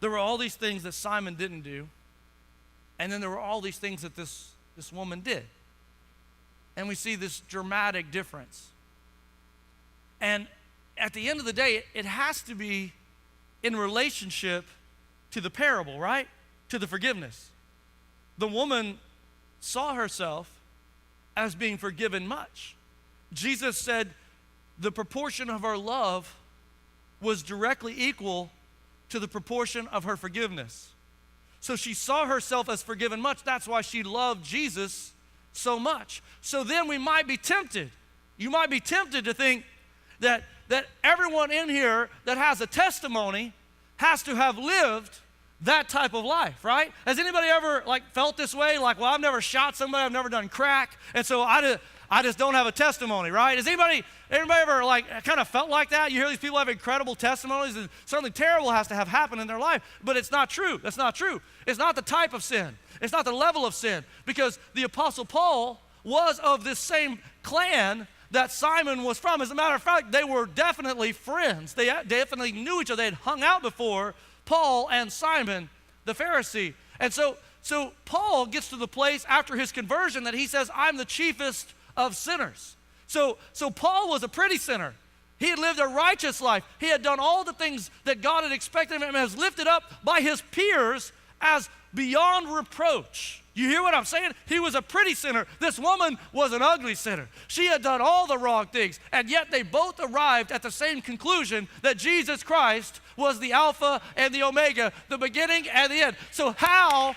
There were all these things that Simon didn't do, and then there were all these things that this woman did. And we see this dramatic difference. And at the end of the day, it has to be in relationship to the parable, right? To the forgiveness. The woman saw herself as being forgiven much. Jesus said the proportion of her love was directly equal to the proportion of her forgiveness. So she saw herself as forgiven much. That's why she loved Jesus so much. So then we might be tempted. You might be tempted to think that everyone in here that has a testimony has to have lived that type of life, right? Has anybody ever felt this way? Well, I've never shot somebody, I've never done crack, and so I just don't have a testimony, right? Has anybody ever kind of felt like that? You hear these people have incredible testimonies and something terrible has to have happened in their life, but it's not true. That's not true. It's not the type of sin. It's not the level of sin, because the Apostle Paul was of this same clan that Simon was from. As a matter of fact, they were definitely friends. They definitely knew each other. They had hung out before, Paul and Simon the Pharisee. And so Paul gets to the place after his conversion that he says, I'm the chiefest of sinners. So Paul was a pretty sinner. He had lived a righteous life. He had done all the things that God had expected of him and was lifted up by his peers as beyond reproach. You hear what I'm saying? He was a pretty sinner. This woman was an ugly sinner. She had done all the wrong things, and yet they both arrived at the same conclusion that Jesus Christ was the Alpha and the Omega, the beginning and the end. So how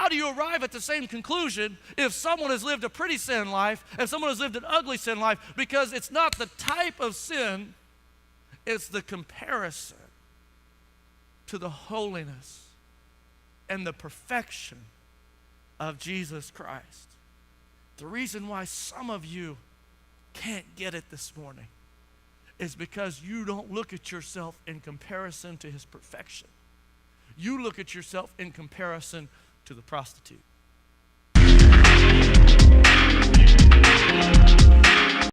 do you arrive at the same conclusion if someone has lived a pretty sin life and someone has lived an ugly sin life? Because it's not the type of sin, it's the comparison to the holiness and the perfection of Jesus Christ. The reason why some of you can't get it this morning is because you don't look at yourself in comparison to his perfection. You look at yourself in comparison to the prostitute.